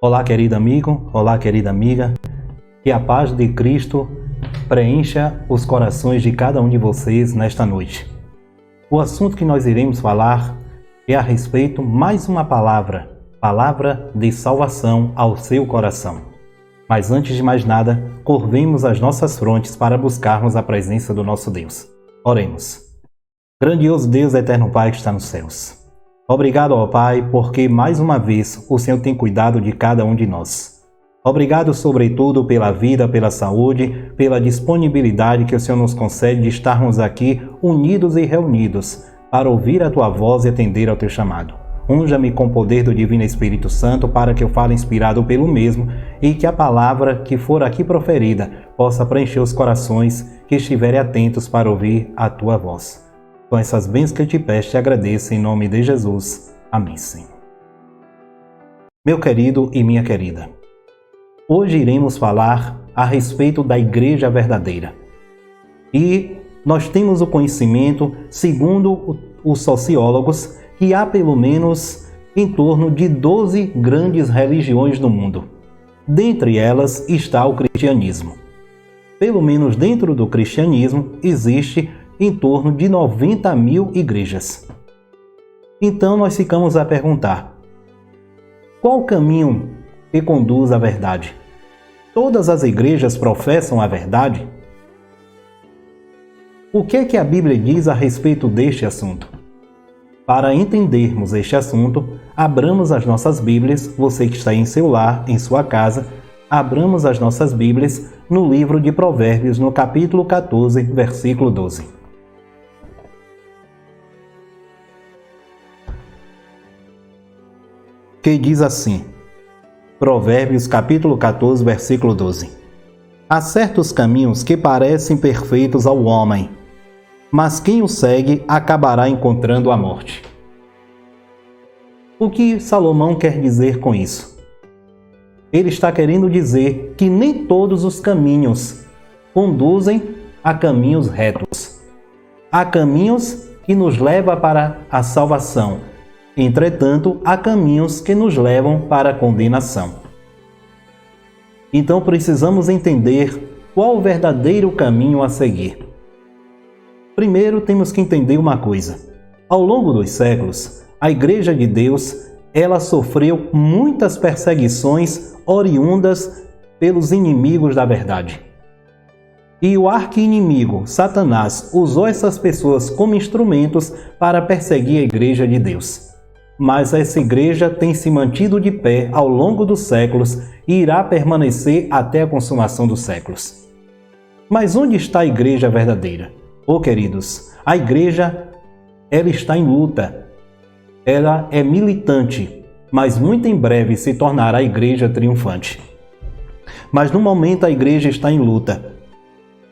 Olá, querido amigo, olá, querida amiga. Que a paz de Cristo preencha os corações de cada um de vocês nesta noite. O assunto que nós iremos falar é a respeito mais uma palavra de salvação ao seu coração. Mas antes de mais nada, curvemos as nossas frontes para buscarmos a presença do nosso Deus. Oremos. Grandioso Deus, eterno Pai que está nos céus. Obrigado, ó Pai, porque mais uma vez o Senhor tem cuidado de cada um de nós. Obrigado, sobretudo, pela vida, pela saúde, pela disponibilidade que o Senhor nos concede de estarmos aqui unidos e reunidos para ouvir a Tua voz e atender ao Teu chamado. Unja-me com o poder do Divino Espírito Santo para que eu fale inspirado pelo mesmo e que a palavra que for aqui proferida possa preencher os corações que estiverem atentos para ouvir a Tua voz. Com essas bênçãos que eu te peço, te agradeço em nome de Jesus. Amém, Senhor. Meu querido e minha querida, hoje iremos falar a respeito da Igreja verdadeira. E nós temos o conhecimento, segundo os sociólogos, que há pelo menos em torno de 12 grandes religiões no mundo. Dentre elas está o cristianismo. Pelo menos dentro do cristianismo existe em torno de 90 mil igrejas. Então nós ficamos a perguntar: qual o caminho que conduz à verdade? Todas as igrejas professam a verdade? O que é que a Bíblia diz a respeito deste assunto? Para entendermos este assunto, abramos as nossas Bíblias, você que está em seu lar, em sua casa, abramos as nossas Bíblias no livro de Provérbios, no capítulo 14, versículo 12. Que diz assim, Provérbios capítulo 14, versículo 12. Há certos caminhos que parecem perfeitos ao homem, mas quem o segue acabará encontrando a morte. O que Salomão quer dizer com isso? Ele está querendo dizer que nem todos os caminhos conduzem a caminhos retos. Há caminhos que nos levam para a salvação. Entretanto, há caminhos que nos levam para a condenação. Então precisamos entender qual o verdadeiro caminho a seguir. Primeiro temos que entender uma coisa. Ao longo dos séculos, a Igreja de Deus, ela sofreu muitas perseguições oriundas pelos inimigos da verdade. E o arqui-inimigo, Satanás, usou essas pessoas como instrumentos para perseguir a Igreja de Deus. Mas essa igreja tem se mantido de pé ao longo dos séculos e irá permanecer até a consumação dos séculos. Mas onde está a igreja verdadeira? Queridos, a igreja, ela está em luta. Ela é militante, mas muito em breve se tornará a igreja triunfante. Mas no momento a igreja está em luta.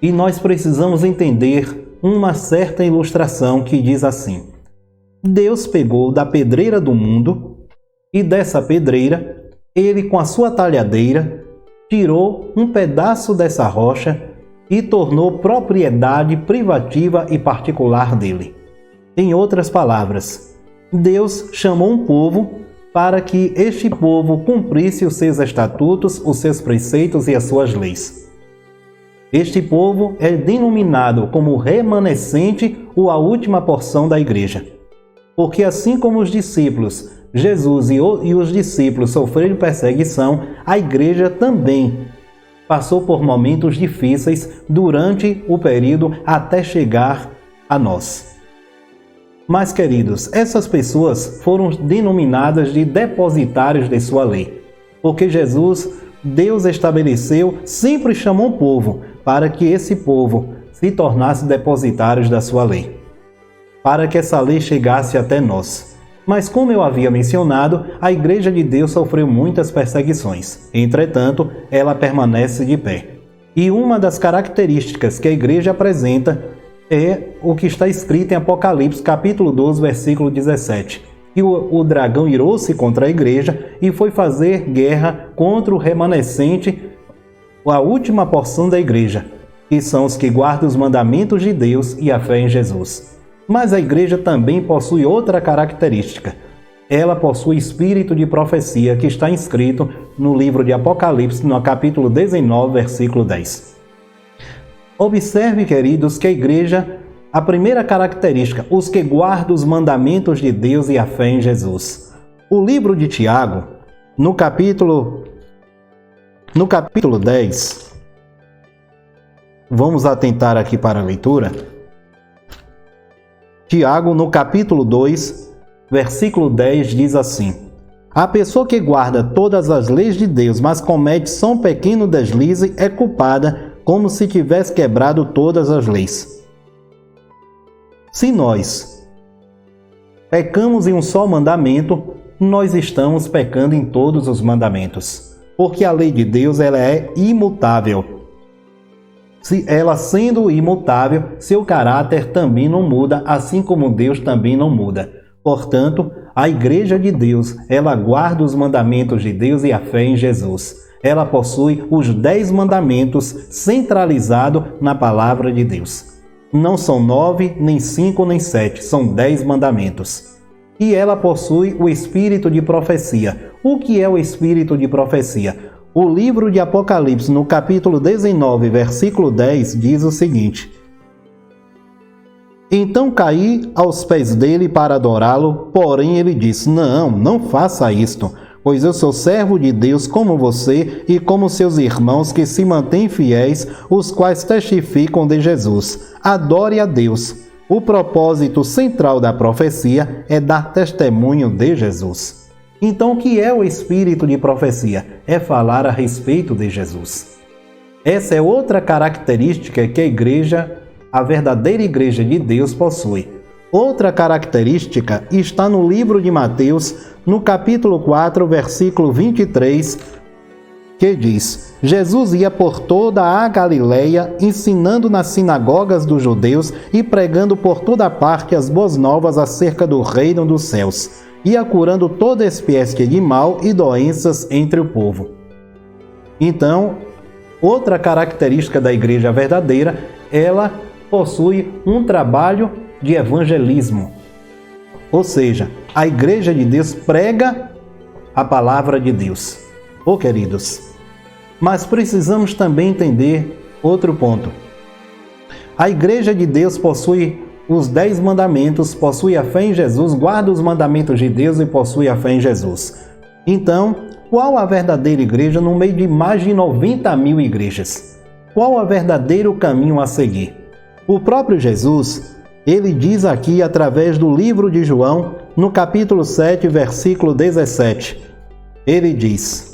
E nós precisamos entender uma certa ilustração que diz assim: Deus pegou da pedreira do mundo e dessa pedreira, ele com a sua talhadeira, tirou um pedaço dessa rocha e tornou propriedade privativa e particular dele. Em outras palavras, Deus chamou um povo para que este povo cumprisse os seus estatutos, os seus preceitos e as suas leis. Este povo é denominado como remanescente ou a última porção da igreja. Porque assim como os discípulos, Jesus e os discípulos sofreram perseguição, a igreja também passou por momentos difíceis durante o período até chegar a nós. Mas, queridos, essas pessoas foram denominadas de depositários de sua lei. Porque Jesus, Deus estabeleceu, sempre chamou o povo para que esse povo se tornasse depositários da sua lei, para que essa lei chegasse até nós. Mas como eu havia mencionado, a Igreja de Deus sofreu muitas perseguições. Entretanto, ela permanece de pé. E uma das características que a Igreja apresenta é o que está escrito em Apocalipse, capítulo 12, versículo 17. Que o dragão irou-se contra a Igreja e foi fazer guerra contra o remanescente, a última porção da Igreja, que são os que guardam os mandamentos de Deus e a fé em Jesus. Mas a igreja também possui outra característica. ela possui espírito de profecia, que está inscrito no livro de Apocalipse, no capítulo 19, versículo 10. Observe, queridos, que a igreja, a primeira característica, os que guardam os mandamentos de Deus e a fé em Jesus. O livro de Tiago, no capítulo 10, vamos atentar aqui para a leitura. Tiago, no capítulo 2, versículo 10, diz assim: a pessoa que guarda todas as leis de Deus, mas comete só um pequeno deslize, é culpada, como se tivesse quebrado todas as leis. Se nós pecamos em um só mandamento, nós estamos pecando em todos os mandamentos, porque a lei de Deus ela é imutável. Se ela sendo imutável, seu caráter também não muda, assim como Deus também não muda. Portanto, a Igreja de Deus, ela guarda os mandamentos de Deus e a fé em Jesus. Ela possui os 10 mandamentos centralizados na palavra de Deus. Não são 9, nem 5, nem 7, são 10 mandamentos. E ela possui o espírito de profecia. O que é o espírito de profecia? O livro de Apocalipse, no capítulo 19, versículo 10, diz o seguinte: então caí aos pés dele para adorá-lo, porém ele disse: não faça isto, pois eu sou servo de Deus como você e como seus irmãos que se mantêm fiéis, os quais testificam de Jesus. Adore a Deus. O propósito central da profecia é dar testemunho de Jesus. Então, o que é o espírito de profecia? É falar a respeito de Jesus. Essa é outra característica que a igreja, a verdadeira igreja de Deus, possui. Outra característica está no livro de Mateus, no capítulo 4, versículo 23, que diz: Jesus ia por toda a Galileia, ensinando nas sinagogas dos judeus e pregando por toda parte as boas novas acerca do reino dos céus. Ia curando toda espécie de mal e doenças entre o povo. Então, outra característica da igreja verdadeira, ela possui um trabalho de evangelismo. Ou seja, a igreja de Deus prega a palavra de Deus. Queridos, mas precisamos também entender outro ponto. A igreja de Deus possui os 10 mandamentos, possui a fé em Jesus, guarda os mandamentos de Deus e possui a fé em Jesus. Então, qual a verdadeira igreja no meio de mais de 90 mil igrejas? Qual o verdadeiro caminho a seguir? O próprio Jesus, ele diz aqui através do livro de João, no capítulo 7, versículo 17. Ele diz: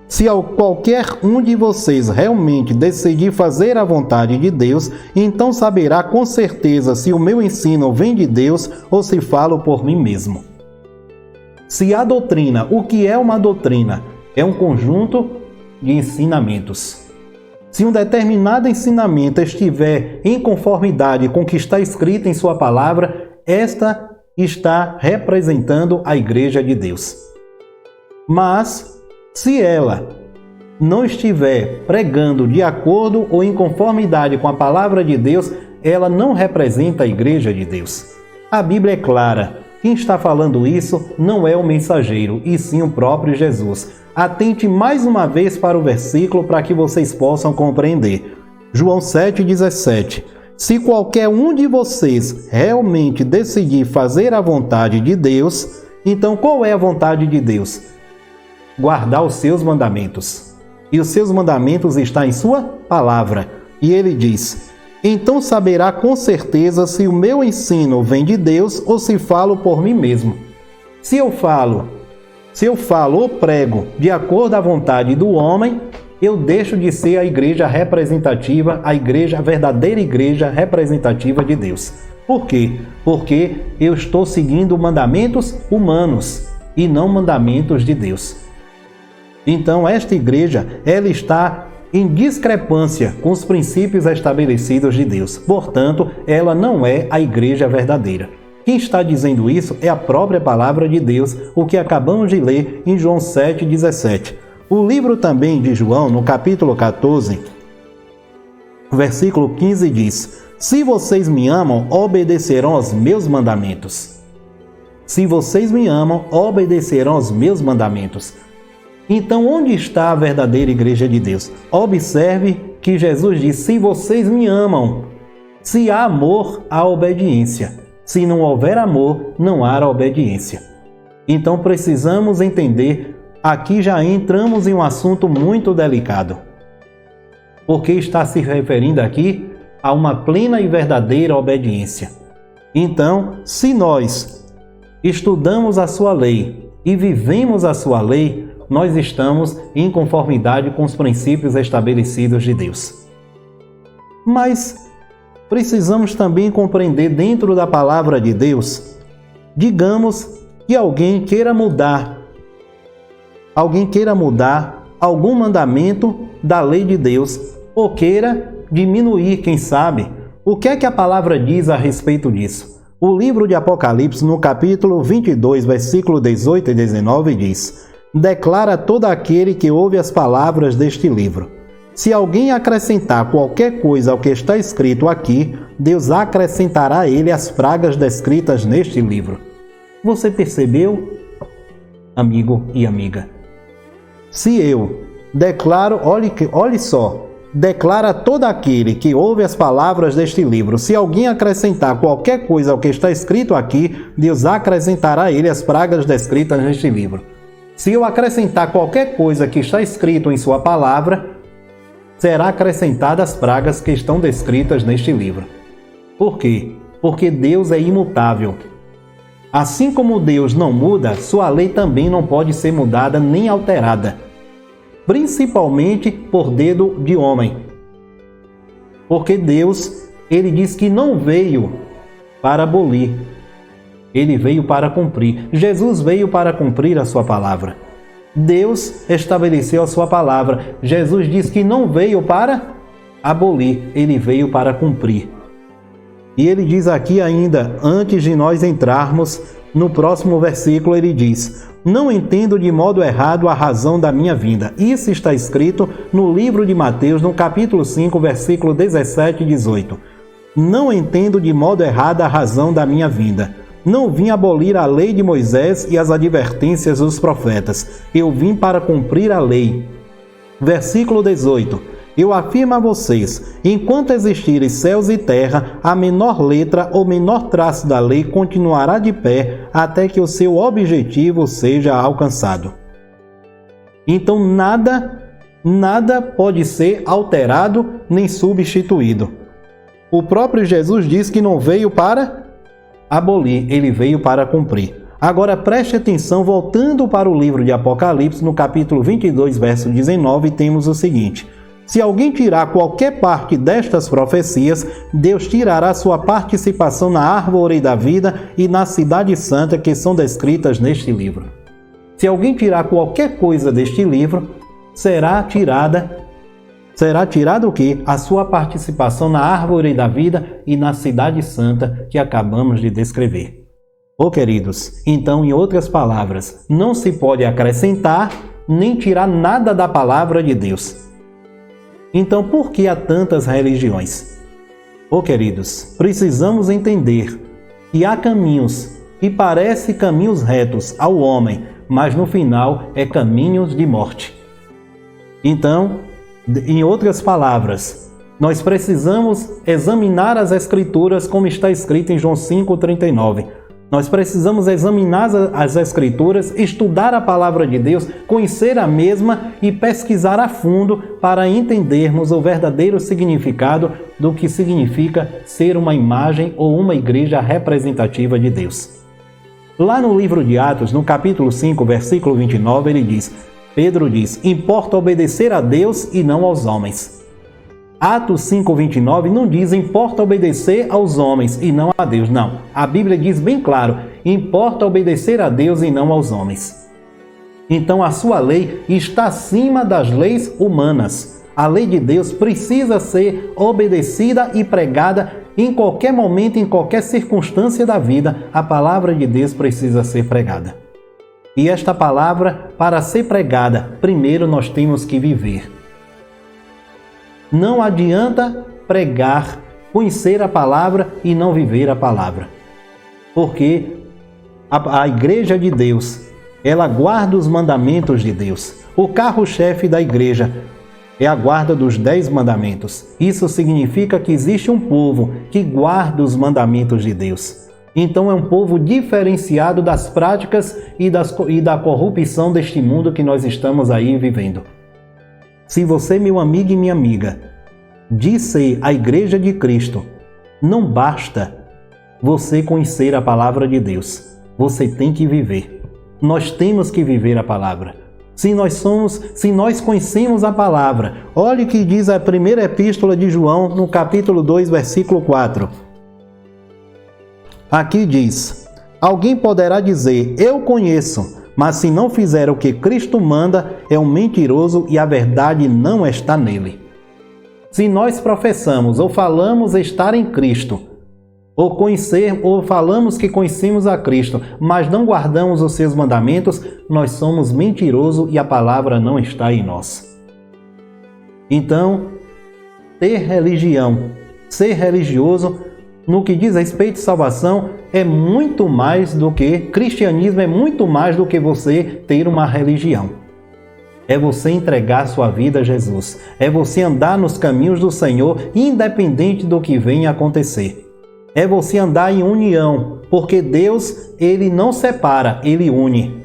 se qualquer um de vocês realmente decidir fazer a vontade de Deus, então saberá com certeza se o meu ensino vem de Deus ou se falo por mim mesmo. Se a doutrina, o que é uma doutrina? É um conjunto de ensinamentos. Se um determinado ensinamento estiver em conformidade com o que está escrito em sua palavra, esta está representando a Igreja de Deus. Mas se ela não estiver pregando de acordo ou em conformidade com a palavra de Deus, ela não representa a Igreja de Deus. A Bíblia é clara. Quem está falando isso não é o mensageiro, e sim o próprio Jesus. Atente mais uma vez para o versículo para que vocês possam compreender. João 7,17. Se qualquer um de vocês realmente decidir fazer a vontade de Deus, então qual é a vontade de Deus? Guardar os seus mandamentos. E os seus mandamentos estão em sua palavra. E ele diz: então saberá com certeza se o meu ensino vem de Deus ou se falo por mim mesmo. Se eu falo ou prego de acordo à vontade do homem, eu deixo de ser a igreja representativa, a verdadeira igreja representativa de Deus. Por quê? Porque eu estou seguindo mandamentos humanos e não mandamentos de Deus. Então, esta igreja, ela está em discrepância com os princípios estabelecidos de Deus. Portanto, ela não é a igreja verdadeira. Quem está dizendo isso é a própria palavra de Deus, o que acabamos de ler em João 7,17. O livro também de João, no capítulo 14, versículo 15 diz: se vocês me amam, obedecerão aos meus mandamentos. Se vocês me amam, obedecerão aos meus mandamentos. Então, onde está a verdadeira igreja de Deus? Observe que Jesus diz: se vocês me amam. Se há amor, há obediência. Se não houver amor, não há obediência. Então, precisamos entender, aqui já entramos em um assunto muito delicado. Porque está se referindo aqui a uma plena e verdadeira obediência. Então, se nós estudamos a sua lei e vivemos a sua lei, nós estamos em conformidade com os princípios estabelecidos de Deus. Mas precisamos também compreender dentro da palavra de Deus, digamos que alguém queira mudar algum mandamento da lei de Deus, ou queira diminuir, quem sabe. O que é que a palavra diz a respeito disso? O livro de Apocalipse, no capítulo 22, versículo 18 e 19, diz: declara todo aquele que ouve as palavras deste livro. Se alguém acrescentar qualquer coisa ao que está escrito aqui, Deus acrescentará a ele as pragas descritas neste livro. Você percebeu, amigo e amiga? Se eu declaro, olhe só, declara todo aquele que ouve as palavras deste livro. Se alguém acrescentar qualquer coisa ao que está escrito aqui, Deus acrescentará a ele as pragas descritas neste livro. Se eu acrescentar qualquer coisa que está escrito em sua palavra, será acrescentada as pragas que estão descritas neste livro. Por quê? Porque Deus é imutável. Assim como Deus não muda, sua lei também não pode ser mudada nem alterada, principalmente por dedo de homem. Porque Deus, ele diz que não veio para abolir, ele veio para cumprir. Jesus veio para cumprir a sua palavra. Deus estabeleceu a sua palavra. Jesus diz que não veio para abolir, ele veio para cumprir. E ele diz aqui ainda, antes de nós entrarmos no próximo versículo, ele diz: não entendo de modo errado a razão da minha vinda. Isso está escrito no livro de Mateus, no capítulo 5, versículo 17 e 18. Não entendo de modo errado a razão da minha vinda. Não vim abolir a lei de Moisés e as advertências dos profetas. Eu vim para cumprir a lei. Versículo 18. Eu afirmo a vocês, enquanto existirem céus e terra, a menor letra ou menor traço da lei continuará de pé até que o seu objetivo seja alcançado. Então nada pode ser alterado nem substituído. O próprio Jesus diz que não veio para abolir, ele veio para cumprir. Agora preste atenção, voltando para o livro de Apocalipse, no capítulo 22, verso 19, temos o seguinte: se alguém tirar qualquer parte destas profecias, Deus tirará sua participação na árvore da vida e na cidade santa que são descritas neste livro. Se alguém tirar qualquer coisa deste livro, será tirado o quê? A sua participação na árvore da vida e na cidade santa que acabamos de descrever. Queridos, então, em outras palavras, não se pode acrescentar nem tirar nada da palavra de Deus. Então, por que há tantas religiões? Queridos, precisamos entender que há caminhos que parecem caminhos retos ao homem, mas no final é caminhos de morte. Então, em outras palavras, nós precisamos examinar as Escrituras como está escrito em João 5,39. Nós precisamos examinar as Escrituras, estudar a Palavra de Deus, conhecer a mesma e pesquisar a fundo para entendermos o verdadeiro significado do que significa ser uma imagem ou uma igreja representativa de Deus. Lá no livro de Atos, no capítulo 5, versículo 29, Pedro diz: importa obedecer a Deus e não aos homens. Atos 5,29 não diz importa obedecer aos homens e não a Deus. Não, a Bíblia diz bem claro, importa obedecer a Deus e não aos homens. Então a sua lei está acima das leis humanas. A lei de Deus precisa ser obedecida e pregada em qualquer momento, em qualquer circunstância da vida. A palavra de Deus precisa ser pregada. E esta palavra, para ser pregada, primeiro nós temos que viver. Não adianta pregar, conhecer a palavra e não viver a palavra. Porque a igreja de Deus, ela guarda os mandamentos de Deus. O carro-chefe da igreja é a guarda dos 10 mandamentos. Isso significa que existe um povo que guarda os mandamentos de Deus. Então é um povo diferenciado das práticas e da corrupção deste mundo que nós estamos aí vivendo. Se você, meu amigo e minha amiga, diz ser a igreja de Cristo, não basta você conhecer a palavra de Deus. Você tem que viver. Nós temos que viver a palavra. Se nós conhecemos a palavra, olhe o que diz a primeira epístola de João, no capítulo 2, versículo 4. Aqui diz: alguém poderá dizer, eu conheço, mas se não fizer o que Cristo manda, é um mentiroso e a verdade não está nele. Se nós professamos ou falamos estar em Cristo, ou falamos que conhecemos a Cristo, mas não guardamos os seus mandamentos, nós somos mentirosos e a palavra não está em nós. Então, ter religião, ser religioso, no que diz respeito à salvação, é muito mais do que cristianismo, é muito mais do que você ter uma religião. É você entregar sua vida a Jesus, é você andar nos caminhos do Senhor, independente do que venha acontecer. É você andar em união, porque Deus, Ele não separa, Ele une.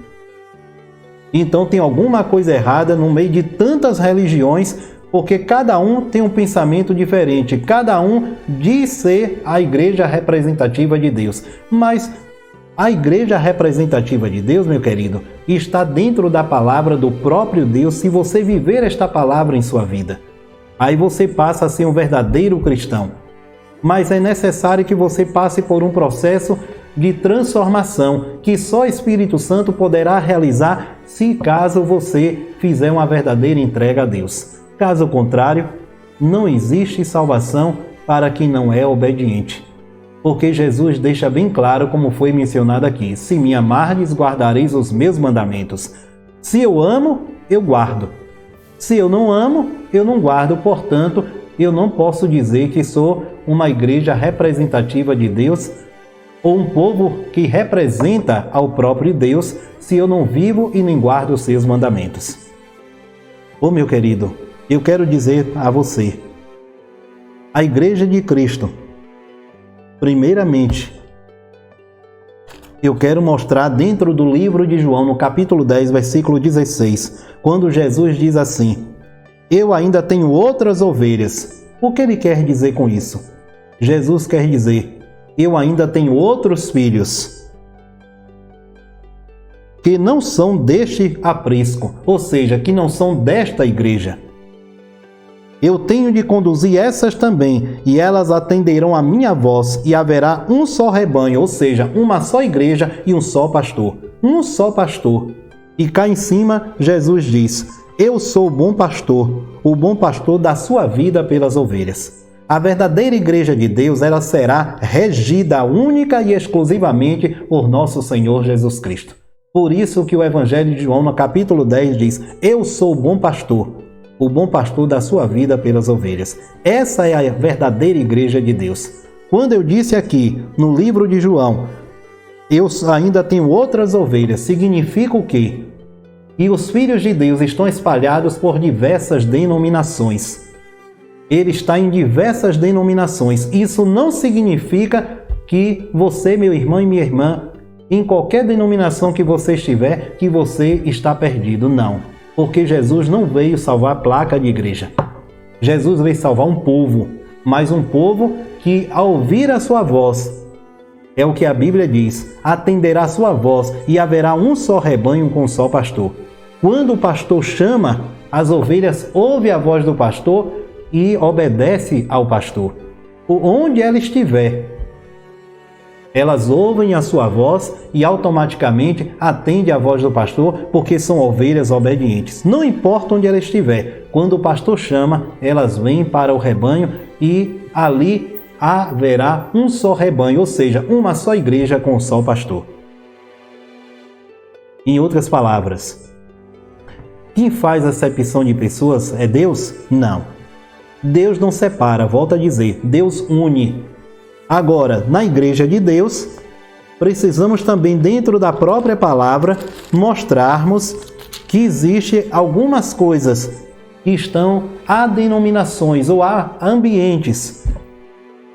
Então tem alguma coisa errada no meio de tantas religiões, porque cada um tem um pensamento diferente, cada um diz ser a igreja representativa de Deus. Mas a igreja representativa de Deus, meu querido, está dentro da palavra do próprio Deus, se você viver esta palavra em sua vida. Aí você passa a ser um verdadeiro cristão. Mas é necessário que você passe por um processo de transformação que só o Espírito Santo poderá realizar se caso você fizer uma verdadeira entrega a Deus. Caso contrário, não existe salvação para quem não é obediente. Porque Jesus deixa bem claro, como foi mencionado aqui: se me amardes, guardareis os meus mandamentos. Se eu amo, eu guardo. Se eu não amo, eu não guardo. Portanto, eu não posso dizer que sou uma igreja representativa de Deus ou um povo que representa ao próprio Deus se eu não vivo e nem guardo os seus mandamentos. Ô meu querido, eu quero dizer a você, a igreja de Cristo, primeiramente, eu quero mostrar dentro do livro de João, no capítulo 10, versículo 16, quando Jesus diz assim: eu ainda tenho outras ovelhas. O que ele quer dizer com isso? Jesus quer dizer: eu ainda tenho outros filhos que não são deste aprisco, ou seja, que não são desta igreja. Eu tenho de conduzir essas também, e elas atenderão a minha voz, e haverá um só rebanho, ou seja, uma só igreja e um só pastor. Um só pastor. E cá em cima, Jesus diz: eu sou o bom pastor dá sua vida pelas ovelhas. A verdadeira igreja de Deus, ela será regida única e exclusivamente por nosso Senhor Jesus Cristo. Por isso que o Evangelho de João, no capítulo 10, diz: eu sou o bom pastor dá sua vida pelas ovelhas. Essa é a verdadeira igreja de Deus. Quando eu disse aqui, no livro de João, eu ainda tenho outras ovelhas, significa o quê? E os filhos de Deus estão espalhados por diversas denominações. Ele está em diversas denominações. Isso não significa que você, meu irmão e minha irmã, em qualquer denominação que você estiver, que você está perdido. Não. Porque Jesus não veio salvar placa de igreja. Jesus veio salvar um povo. Mas um povo que, ao ouvir a sua voz, é o que a Bíblia diz: atenderá a sua voz e haverá um só rebanho com um só pastor. Quando o pastor chama, as ovelhas ouvem a voz do pastor e obedecem ao pastor. Onde ela estiver, elas ouvem a sua voz e automaticamente atendem à voz do pastor, porque são ovelhas obedientes. Não importa onde ela estiver, quando o pastor chama, elas vêm para o rebanho e ali haverá um só rebanho, ou seja, uma só igreja com um só pastor. Em outras palavras, quem faz a acepção de pessoas é Deus? Não. Deus não separa, volto a dizer, Deus une. Agora, na igreja de Deus, precisamos também, dentro da própria palavra, mostrarmos que existe algumas coisas que estão a denominações ou a ambientes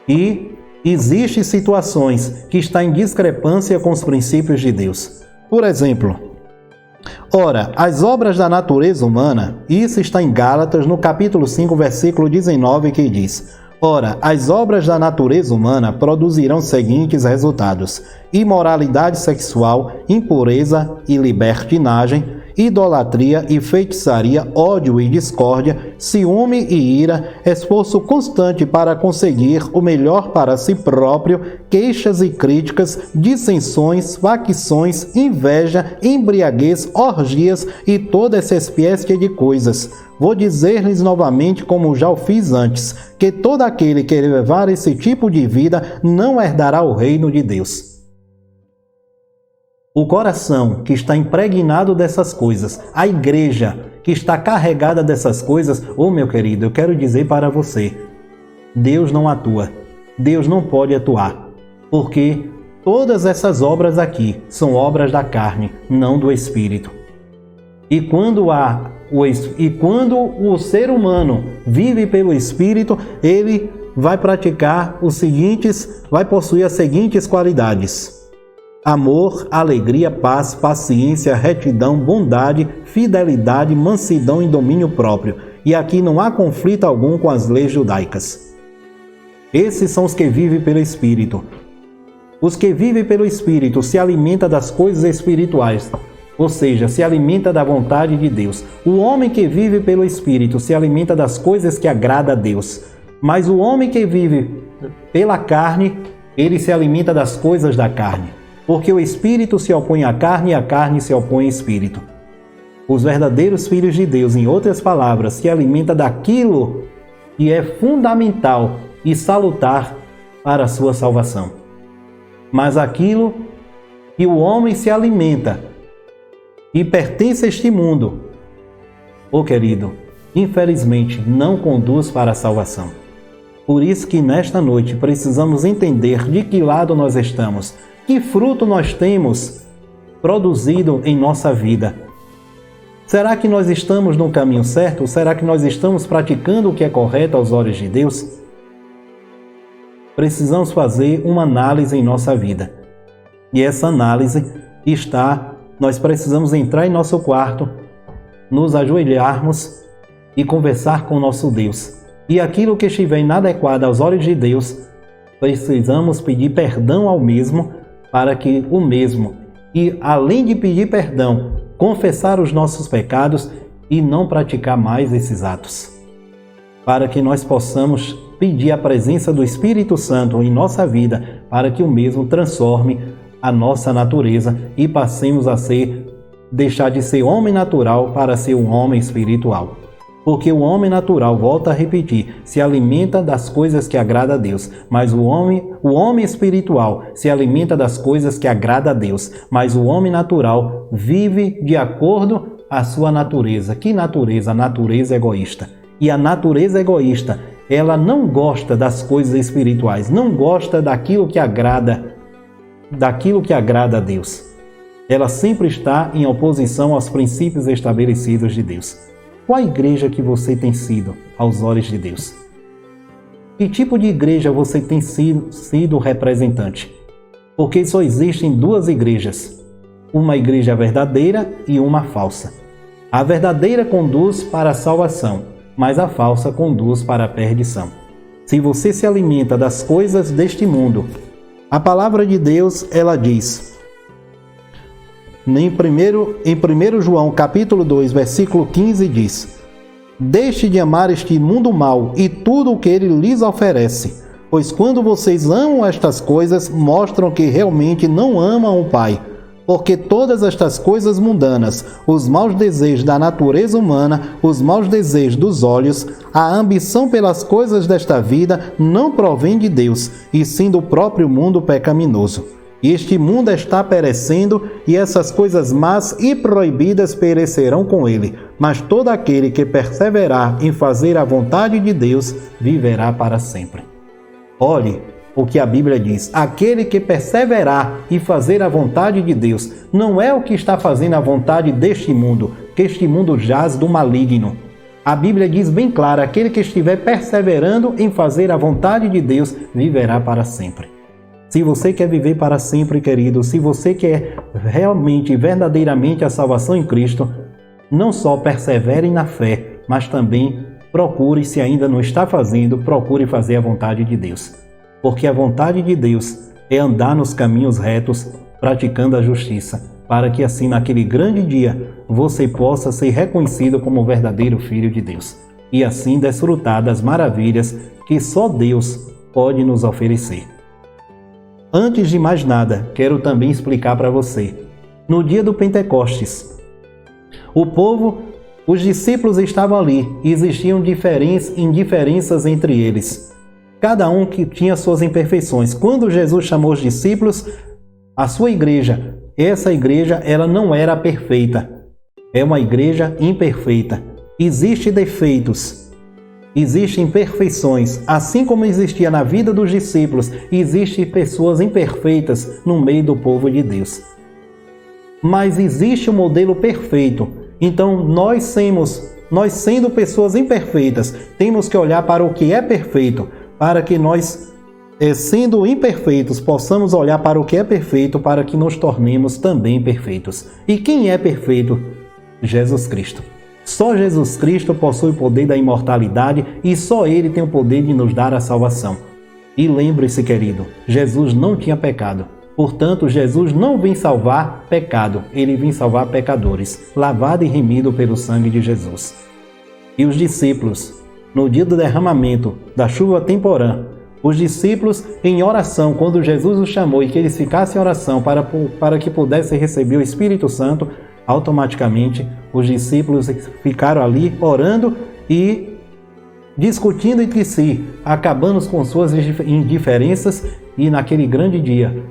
e existem situações que estão em discrepância com os princípios de Deus. Por exemplo, ora, as obras da natureza humana, isso está em Gálatas, no capítulo 5, versículo 19, que diz: ora, as obras da natureza humana produzirão os seguintes resultados: imoralidade sexual, impureza e libertinagem, idolatria e feitiçaria, ódio e discórdia, ciúme e ira, esforço constante para conseguir o melhor para si próprio, queixas e críticas, dissensões, facções, inveja, embriaguez, orgias e toda essa espécie de coisas. Vou dizer-lhes novamente, como já o fiz antes, que todo aquele que levar esse tipo de vida não herdará o reino de Deus. O coração que está impregnado dessas coisas, a igreja que está carregada dessas coisas, meu querido, eu quero dizer para você, Deus não atua, Deus não pode atuar, porque todas essas obras aqui são obras da carne, não do Espírito. E quando o ser humano vive pelo Espírito, ele vai praticar vai possuir as seguintes qualidades: amor, alegria, paz, paciência, retidão, bondade, fidelidade, mansidão e domínio próprio. E aqui não há conflito algum com as leis judaicas. Esses são os que vivem pelo Espírito. Os que vivem pelo Espírito se alimentam das coisas espirituais, ou seja, se alimenta da vontade de Deus. O homem que vive pelo Espírito se alimenta das coisas que agradam a Deus. Mas o homem que vive pela carne, ele se alimenta das coisas da carne. Porque o Espírito se opõe à carne e a carne se opõe ao Espírito. Os verdadeiros filhos de Deus, em outras palavras, se alimentam daquilo que é fundamental e salutar para a sua salvação. Mas aquilo que o homem se alimenta e pertence a este mundo, querido, infelizmente não conduz para a salvação. Por isso que nesta noite precisamos entender de que lado nós estamos. Que fruto nós temos produzido em nossa vida? Será que nós estamos no caminho certo? Será que nós estamos praticando o que é correto aos olhos de Deus? Precisamos fazer uma análise em nossa vida. E essa análise nós precisamos entrar em nosso quarto, nos ajoelharmos e conversar com o nosso Deus. E aquilo que estiver inadequado aos olhos de Deus, precisamos pedir perdão ao mesmo, para que o mesmo, e além de pedir perdão, confessar os nossos pecados e não praticar mais esses atos. Para que nós possamos pedir a presença do Espírito Santo em nossa vida, para que o mesmo transforme a nossa natureza e passemos a deixar de ser homem natural para ser um homem espiritual. Porque o homem natural, volta a repetir, se alimenta das coisas que agradam a Deus, mas o homem espiritual se alimenta das coisas que agradam a Deus, mas o homem natural vive de acordo com a sua natureza. Que natureza? A natureza egoísta. E a natureza egoísta, ela não gosta das coisas espirituais, não gosta daquilo que agrada a Deus. Ela sempre está em oposição aos princípios estabelecidos de Deus. Qual a igreja que você tem sido aos olhos de Deus? Que tipo de igreja você tem sido representante? Porque só existem duas igrejas, uma igreja verdadeira e uma falsa. A verdadeira conduz para a salvação, mas a falsa conduz para a perdição. Se você se alimenta das coisas deste mundo, a palavra de Deus, ela diz, em 1 João capítulo 2, versículo 15, diz: deixe de amar este mundo mau e tudo o que ele lhes oferece, pois quando vocês amam estas coisas, mostram que realmente não amam o Pai. Porque todas estas coisas mundanas, os maus desejos da natureza humana, os maus desejos dos olhos, a ambição pelas coisas desta vida, não provém de Deus, e sim do próprio mundo pecaminoso. Este mundo está perecendo e essas coisas más e proibidas perecerão com ele, mas todo aquele que perseverar em fazer a vontade de Deus viverá para sempre. Olhe o que a Bíblia diz: aquele que perseverar em fazer a vontade de Deus não é o que está fazendo a vontade deste mundo, que este mundo jaz do maligno. A Bíblia diz bem claro: aquele que estiver perseverando em fazer a vontade de Deus viverá para sempre. Se você quer viver para sempre, querido, se você quer realmente, verdadeiramente a salvação em Cristo, não só persevere na fé, mas também procure, se ainda não está fazendo, procure fazer a vontade de Deus. Porque a vontade de Deus é andar nos caminhos retos, praticando a justiça, para que assim, naquele grande dia, você possa ser reconhecido como o verdadeiro Filho de Deus. E assim desfrutar das maravilhas que só Deus pode nos oferecer. Antes de mais nada, quero também explicar para você. No dia do Pentecostes, o povo, os discípulos estavam ali, e existiam indiferenças entre eles. Cada um que tinha suas imperfeições. Quando Jesus chamou os discípulos, a sua igreja, essa igreja, ela não era perfeita. É uma igreja imperfeita. Existem defeitos. Existem imperfeições, assim como existia na vida dos discípulos, existem pessoas imperfeitas no meio do povo de Deus. Mas existe um modelo perfeito. Então, nós sendo pessoas imperfeitas, temos que olhar para o que é perfeito, para que nós, sendo imperfeitos, possamos olhar para o que é perfeito, para que nos tornemos também perfeitos. E quem é perfeito? Jesus Cristo. Só Jesus Cristo possui o poder da imortalidade e só Ele tem o poder de nos dar a salvação. E lembre-se, querido, Jesus não tinha pecado. Portanto, Jesus não vem salvar pecado, Ele vem salvar pecadores, lavado e remido pelo sangue de Jesus. E os discípulos, no dia do derramamento da chuva temporã, os discípulos em oração, quando Jesus os chamou e que eles ficassem em oração para que pudessem receber o Espírito Santo, automaticamente os discípulos ficaram ali orando e discutindo entre si, acabando com suas indiferenças, e naquele grande dia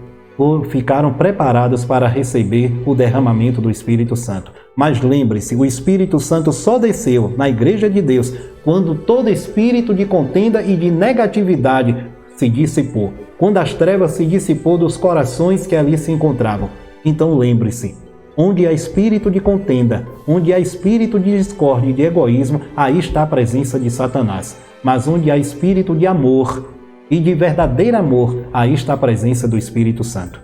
ficaram preparados para receber o derramamento do Espírito Santo. Mas lembre-se, o Espírito Santo só desceu na Igreja de Deus quando todo espírito de contenda e de negatividade se dissipou, quando as trevas se dissipou dos corações que ali se encontravam. Então lembre-se, onde há espírito de contenda, onde há espírito de discórdia e de egoísmo, aí está a presença de Satanás. Mas onde há espírito de amor e de verdadeiro amor, aí está a presença do Espírito Santo.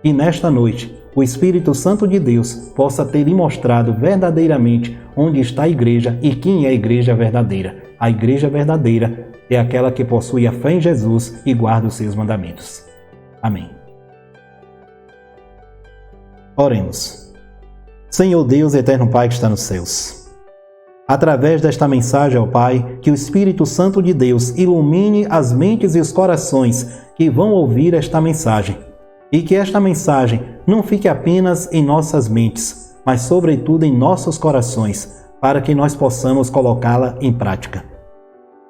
E nesta noite, o Espírito Santo de Deus possa ter lhe mostrado verdadeiramente onde está a igreja e quem é a igreja verdadeira. A igreja verdadeira é aquela que possui a fé em Jesus e guarda os seus mandamentos. Amém. Oremos. Senhor Deus, eterno Pai que está nos céus, através desta mensagem, ó Pai, que o Espírito Santo de Deus ilumine as mentes e os corações que vão ouvir esta mensagem, e que esta mensagem não fique apenas em nossas mentes, mas sobretudo em nossos corações, para que nós possamos colocá-la em prática.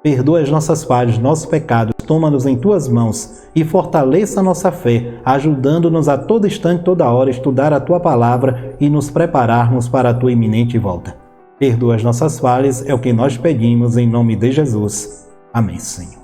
Perdoa as nossas falhas, nossos pecados, toma-nos em Tuas mãos e fortaleça a nossa fé, ajudando-nos a todo instante, toda hora, estudar a Tua palavra e nos prepararmos para a Tua iminente volta. Perdoa as nossas falhas, é o que nós pedimos em nome de Jesus. Amém, Senhor.